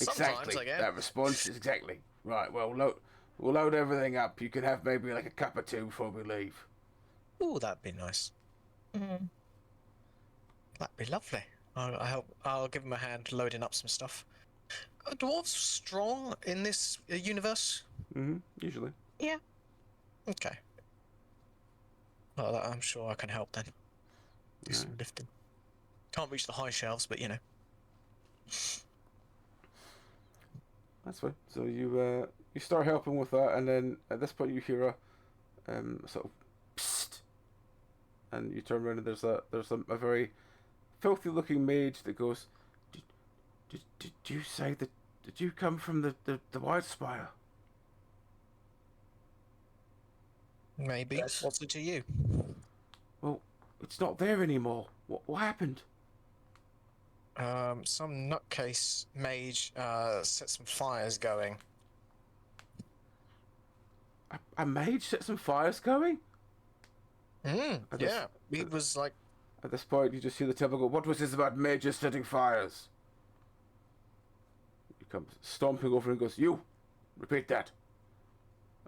Sometimes, I guess. That response is exactly. Right, well, we'll load everything up. You can have maybe like a cup or two before we leave. Ooh, that'd be nice. Mm. That'd be lovely. I'll give him a hand loading up some stuff. Are dwarves strong in this universe? Usually. Yeah. Okay. Well, I'm sure I can help then. Do some lifting. Can't reach the high shelves, but you know. That's fine. So you start helping with that, and then at this point you hear a sort of psst, and you turn around and there's a very filthy looking mage that goes, did you say that? Did you come from the White Spire? Maybe. Yes. What's it to you? Well, it's not there anymore. What happened? Some nutcase mage set some fires going. A mage set some fires going? Yeah, he was like... At this point, you just hear the temple go, what was this about mages setting fires? He comes stomping over and goes, you! Repeat that.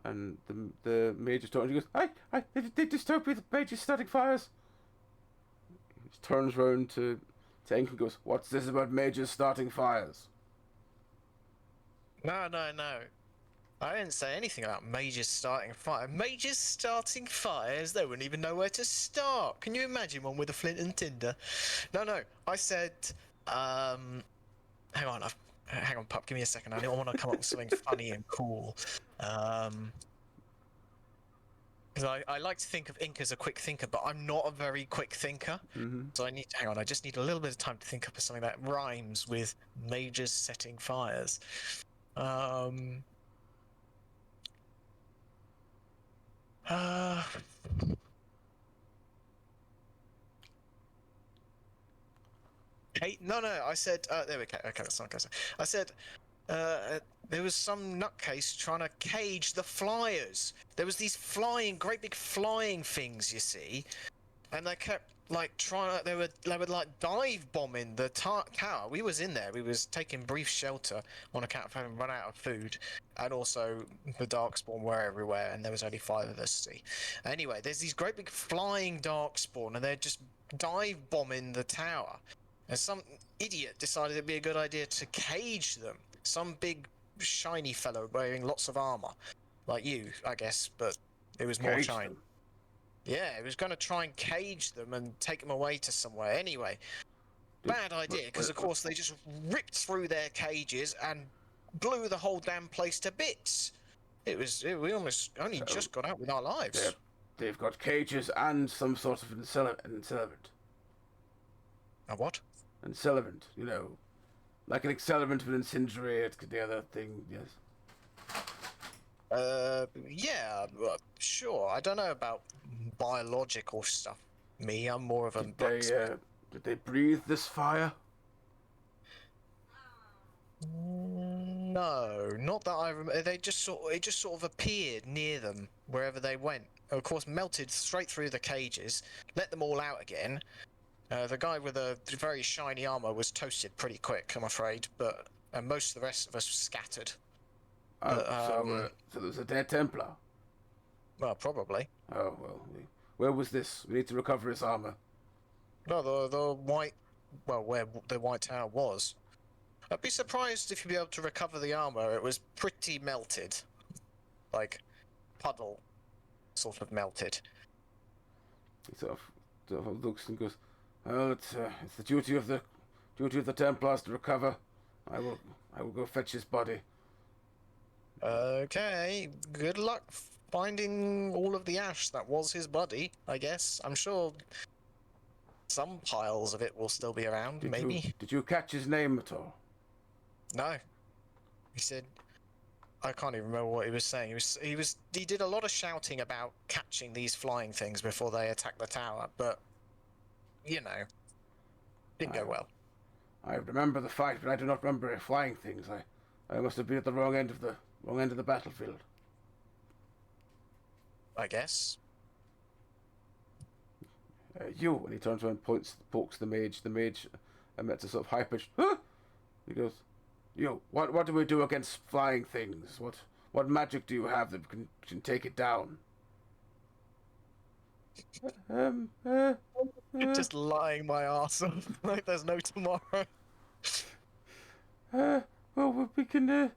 And the mage is talking, he goes, they disturbed me, the mages setting fires. He turns round to Ink and goes, what's this about mages starting fires? No. I didn't say anything about mages starting fires. Mages starting fires? They wouldn't even know where to start. Can you imagine one with a flint and tinder? No. I said, hang on, pup. Give me a second. I don't want to come up with something funny and cool. Because I like to think of Ink as a quick thinker, but I'm not a very quick thinker. So I just need a little bit of time to think up of something that rhymes with mages setting fires. Hey, no, I said, there we go. Okay, that's not good. I said, there was some nutcase trying to cage the flyers. There was these great big flying things, you see, and they kept like they were like dive bombing the tower. We was in there. We was taking brief shelter on account of having run out of food, and also the darkspawn were everywhere, and there was only 5 of us. See, anyway, there's these great big flying darkspawn, and they're just dive bombing the tower. And some idiot decided it'd be a good idea to cage them. Some big shiny fellow wearing lots of armor, like you, I guess, but it was more shiny. Yeah, it was going to try and cage them and take them away to somewhere. Anyway, bad idea, because of course they just ripped through their cages and blew the whole damn place to bits. We almost only just got out with our lives. They've got cages and some sort of accelerant. A what? Accelerant, you know, like an accelerant with incendiary, the other thing, yes. Yeah, sure. I don't know about biological stuff. I'm more of a... Did they breathe this fire? No, not that I remember. It just sort of appeared near them wherever they went. Of course, melted straight through the cages, let them all out again. The guy with the very shiny armor was toasted pretty quick, I'm afraid, but most of the rest of us scattered. So there was a dead Templar? Well, probably. Oh, well, Where was this? We need to recover his armor. No, the white, well, where the White Tower was. I'd be surprised if you'd be able to recover the armor. It was pretty melted, like puddle, sort of melted. He sort of looks and goes, "Well, it's the duty of the Templars to recover. I will go fetch his body." Okay, good luck finding all of the ash that was his body, I guess. I'm sure some piles of it will still be around, maybe. Did you catch his name at all? No. He said, I can't even remember what he was saying. He did a lot of shouting about catching these flying things before they attacked the tower, but didn't go well. I remember the fight, but I do not remember flying things. I must have been at the wrong end of the battlefield. I guess. You, and he turns around and pokes the mage. The mage emits a sort of high-pitched, huh? He goes, "You, what do we do against flying things? What magic do you have that can take it down?" Just lying my arse off like there's no tomorrow. Well, we can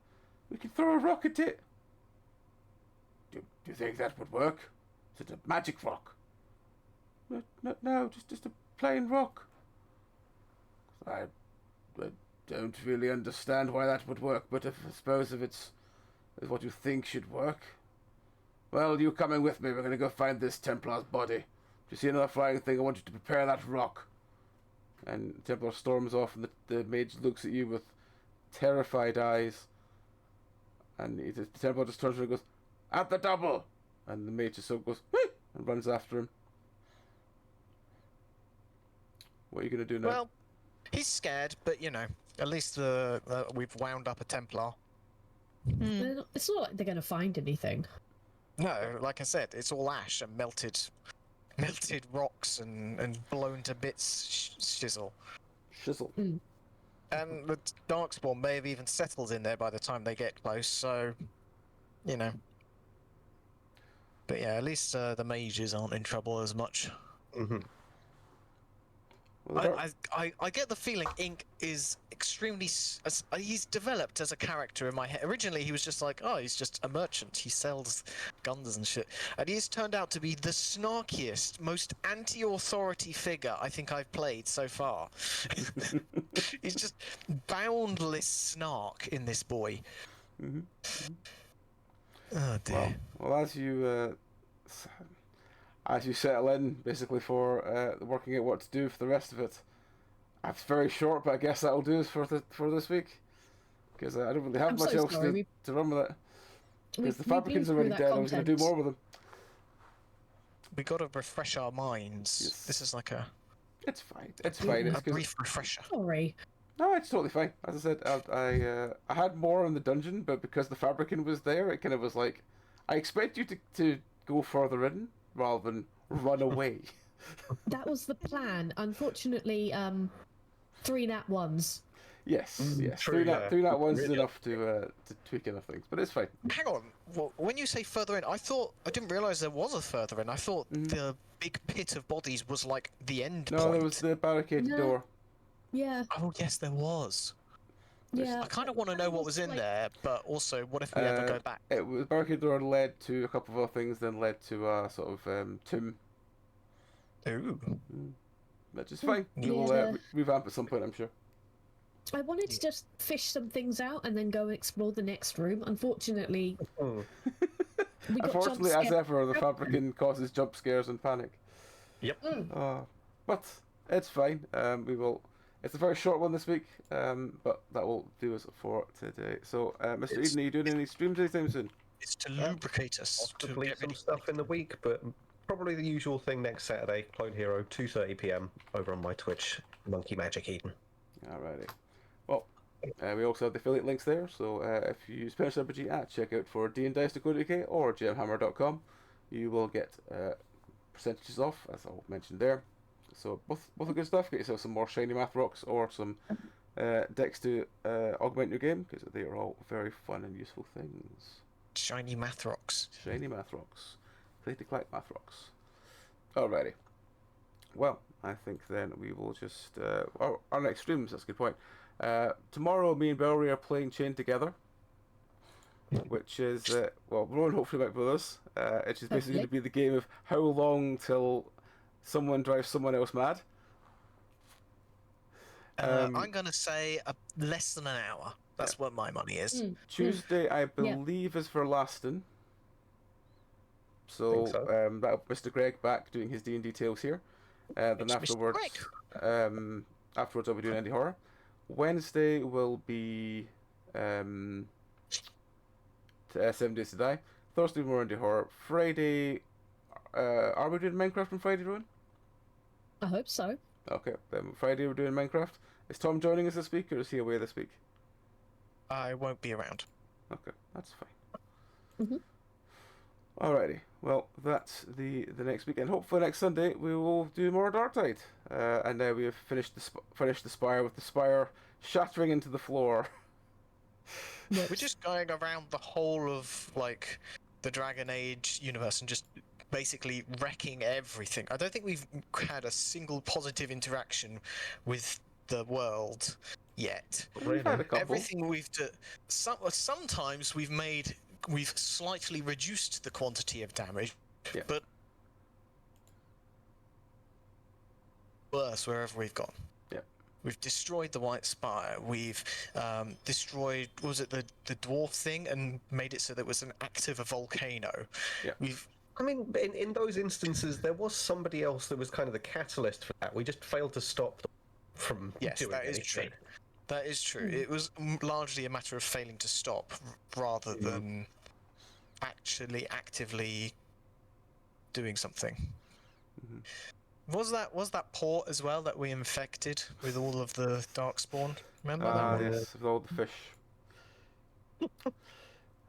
throw a rock at it. Do you think that would work? Is it a magic rock? No, just a plain rock. I don't really understand why that would work, but I suppose if it's what you think should work. Well, you coming with me? We're going to go find this Templar's body. If you see another flying thing, I want you to prepare that rock. And the Templar storms off, and the mage looks at you with terrified eyes. And the Templar just turns around and goes, "At the double!" And the mage just sort of goes, "Whee!" and runs after him. What are you going to do now? Well, he's scared, but at least we've wound up a Templar. It's not like they're going to find anything. No, like I said, it's all ash and melted rocks and blown to bits shizzle. Shizzle. And the Darkspawn may have even settled in there by the time they get close, so, But yeah, at least the mages aren't in trouble as much. Mm-hmm. Well, I get the feeling Ink is extremely... he's developed as a character in my head. Originally, he was just like, oh, he's just a merchant. He sells guns and shit. And he's turned out to be the snarkiest, most anti-authority figure I think I've played so far. He's just boundless snark in this boy. Mm-hmm. Oh, dear. Well, as you settle in, basically, for working out what to do for the rest of it. It's very short, but I guess that'll do us for this week. Because I don't really have much else to run with it. Because the Fabricans are already dead, I was going to do more with them. We got to refresh our minds. Yes. This is like a... It's fine. It's fine. A brief refresher. Sorry. No, it's totally fine. As I said, I had more in the dungeon, but because the Fabricant was there, it kind of was like, I expect you to go further in, rather than run away. That was the plan. Unfortunately, 3 nat 1s. Yes. True, Three nat ones is Really? enough to tweak enough things, but it's fine. Hang on. Well, when you say further in, I didn't realise there was a further in. I thought the big pit of bodies was like the end No, point. there was the barricaded No. door. Yeah. Oh, yes, there was. Yeah. I kind of want to know what was in there, but also, what if we ever go back? It was barricaded door led to a couple of other things, then led to a sort of tomb, Ooh. which is fine. Yeah. We'll revamp at some point, I'm sure. I wanted to just fish some things out and then go and explore the next room. Unfortunately, we got Unfortunately, jump as scared. ever, the Fabricant causes jump scares and panic. Yep. But it's fine. We will. It's a very short one this week, but that will do us for today. So, Mr. Eden, are you doing any streams anytime soon? It's to lubricate us. To Possibly get some ready. stuff in the week, but probably the usual thing next Saturday, Clone Hero, 2:30 p.m. over on my Twitch, Monkey Magic Eden. Alrighty. Well, we also have the affiliate links there, so if you use Penance RPG at checkout for dndice.co.uk or gemhammer.com, you will get percentages off, as I mentioned there. So both are good stuff. Get yourself some more shiny math rocks or some decks to augment your game, because they are all very fun and useful things. Shiny math rocks. Shiny math rocks. Click math rocks. Alrighty. Well, I think then we will just our next streams. That's a good point. Tomorrow, me and Belry are playing Chained Together, which is well, Rowan hopefully might be with us. It's just basically going to be the game of how long till someone drives someone else mad. I'm going to say less than an hour. That's what my money is. Tuesday, I believe, is for Laston. So, that Mr. Greg back doing his D&D tales here. Then afterwards, afterwards I'll be doing Indie Horror. Wednesday will be 7 Days to Die. Thursday more Indie Horror. Friday, are we doing Minecraft on Friday, Rowan? I hope so. Okay, then Friday we're doing Minecraft. Is Tom joining us this week, or is he away this week? I won't be around. Okay, that's fine. Alrighty, well, that's the next week, and hopefully next Sunday we will do more Darktide. And now we have finished the spire with the spire shattering into the floor. We're just going around the whole of like the Dragon Age universe and just basically wrecking everything. I don't think we've had a single positive interaction with the world yet. We've had a couple. Everything we've done. Sometimes we've slightly reduced the quantity of damage, but worse wherever we've gone. Yeah. We've destroyed the White Spire. We've destroyed, was it the dwarf thing, and made it so there was an active volcano. Yeah. I mean, in those instances, there was somebody else that was kind of the catalyst for that. We just failed to stop them from doing that is anything. true. That is true. It was largely a matter of failing to stop rather than actually actively doing something. Was that port as well that we infected with all of the darkspawn? Remember that? Yes, with all the fish.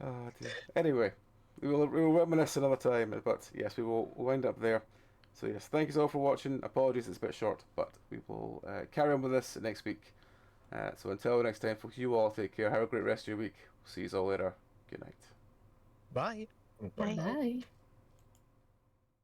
Oh dear. Anyway, we will reminisce another time, but yes, we will wind up there. So yes, thank you all for watching. Apologies, it's a bit short, but we will carry on with this next week. So until next time, folks, you all take care. Have a great rest of your week. See you all later. Good night. Bye. Bye. Bye.